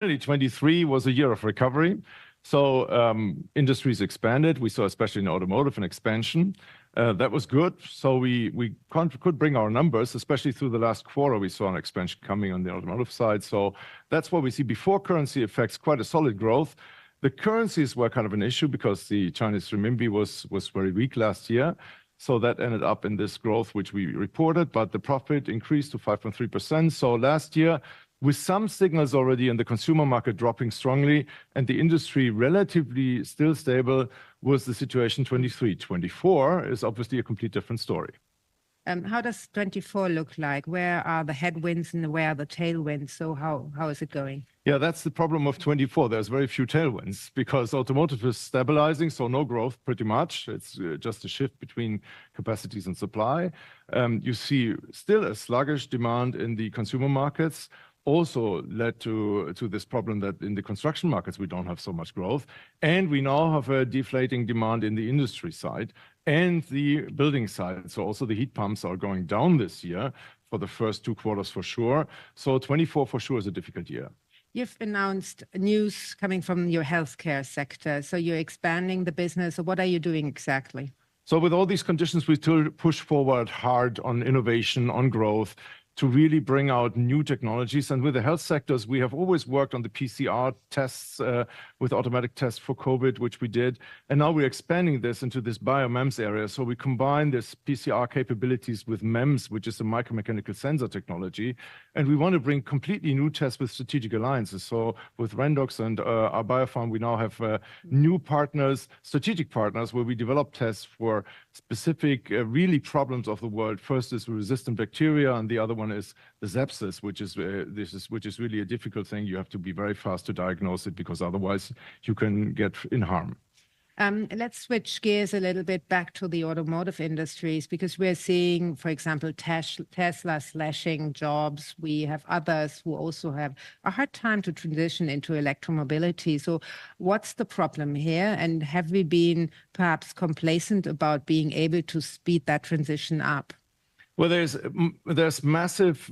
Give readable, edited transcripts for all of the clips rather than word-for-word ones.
2023 was a year of recovery. So industries expanded. We saw, especially in automotive, an expansion. That was good. So we could bring our numbers, especially through the last quarter. We saw an expansion coming on the automotive side. So that's what we see before currency effects, quite a solid growth. The currencies were kind of an issue because the Chinese renminbi was very weak last year. So that ended up in this growth, which we reported, but the profit increased to 5.3%. So last year, with some signals already in the consumer market dropping strongly and the industry relatively still stable, was the situation 23. 24 is obviously a complete different story. How does 24 look like? Where are the headwinds and where are the tailwinds? So how is it going? Yeah, that's the problem of 24. There's very few tailwinds because automotive is stabilizing, so no growth pretty much. It's just a shift between capacities and supply. You see still a sluggish demand in the consumer markets, also led to this problem that in the construction markets, we don't have so much growth. And we now have a deflating demand in the industry side and the building side. So also the heat pumps are going down this year for the first 2 quarters for sure. So 24 for sure is a difficult year. You've announced news coming from your healthcare sector. So you're expanding the business. So what are you doing exactly? So with all these conditions, we still push forward hard on innovation, on growth, to really bring out new technologies. And with the health sectors, we have always worked on the PCR tests with automatic tests for COVID, which we did. And now we're expanding this into this bio-MEMS area. So we combine this PCR capabilities with MEMS, which is a micromechanical sensor technology. And we want to bring completely new tests with strategic alliances. So with Rendox and our Biopharm, we now have new partners, strategic partners, where we develop tests for specific really problems of the world. First is resistant bacteria, and the other one is the sepsis, which is really a difficult thing. You have to be very fast to diagnose it because otherwise you can get in harm. Let's switch gears a little bit back to the automotive industries, because we're seeing, for example, Tesla slashing jobs. We have others who also have a hard time to transition into electromobility. So what's the problem here? And have we been perhaps complacent about being able to speed that transition up? Well, there's massive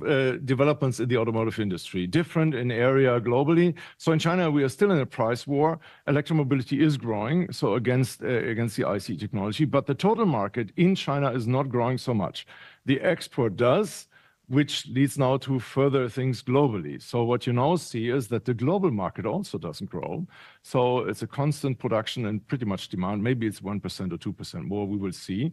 developments in the automotive industry, different in area globally. So in China, we are still in a price war. Electromobility is growing, so against the ICE technology, but the total market in China is not growing so much. The export does, which leads now to further things globally. So what you now see is that the global market also doesn't grow. So it's a constant production and pretty much demand. Maybe it's 1% or 2% more, we will see.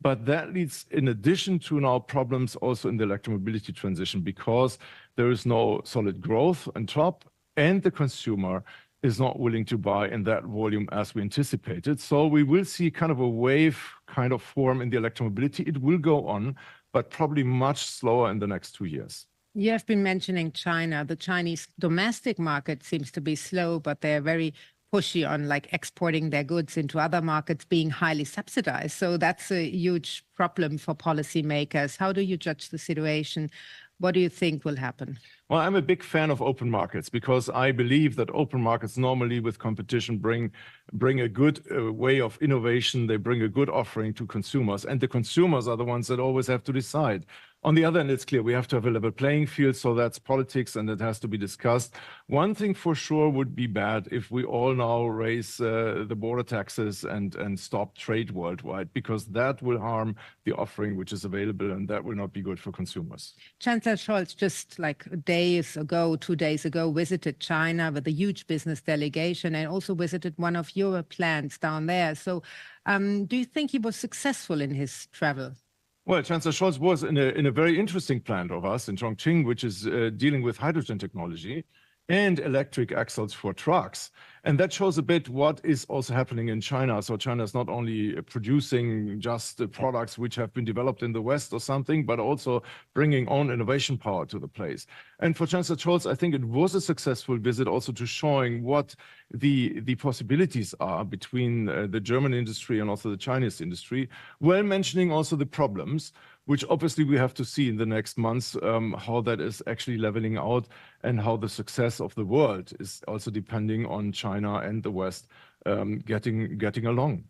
But that leads, in addition to now problems also in the electromobility transition, because there is no solid growth on top, and the consumer is not willing to buy in that volume as we anticipated. So we will see kind of a wave kind of form in the electromobility. It will go on, but probably much slower in the next 2 years. You have been mentioning China. The Chinese domestic market seems to be slow, but they're very pushy on like exporting their goods into other markets, being highly subsidized. So that's a huge problem for policymakers. How do you judge the situation? What do you think will happen? Well, I'm a big fan of open markets because I believe that open markets normally with competition bring a good way of innovation. They bring a good offering to consumers, and the consumers are the ones that always have to decide. On the other hand, it's clear we have to have a level playing field, so that's politics and it has to be discussed. One thing for sure would be bad if we all now raise the border taxes and stop trade worldwide, because that will harm the offering which is available, and that will not be good for consumers. Chancellor Schultz just like 2 days ago visited China with a huge business delegation and also visited one of your plants down there. So do you think he was successful in his travel? Well, Chancellor Schultz was in a very interesting plant of us in Chongqing, which is dealing with hydrogen technology and electric axles for trucks. And that shows a bit what is also happening in China. So China is not only producing just the products which have been developed in the West or something, but also bringing own innovation power to the place. And for Chancellor Schultz, I think it was a successful visit also to showing what the possibilities are between the German industry and also the Chinese industry, while mentioning also the problems, which obviously we have to see in the next months, how that is actually leveling out and how the success of the world is also depending on China and the West getting along.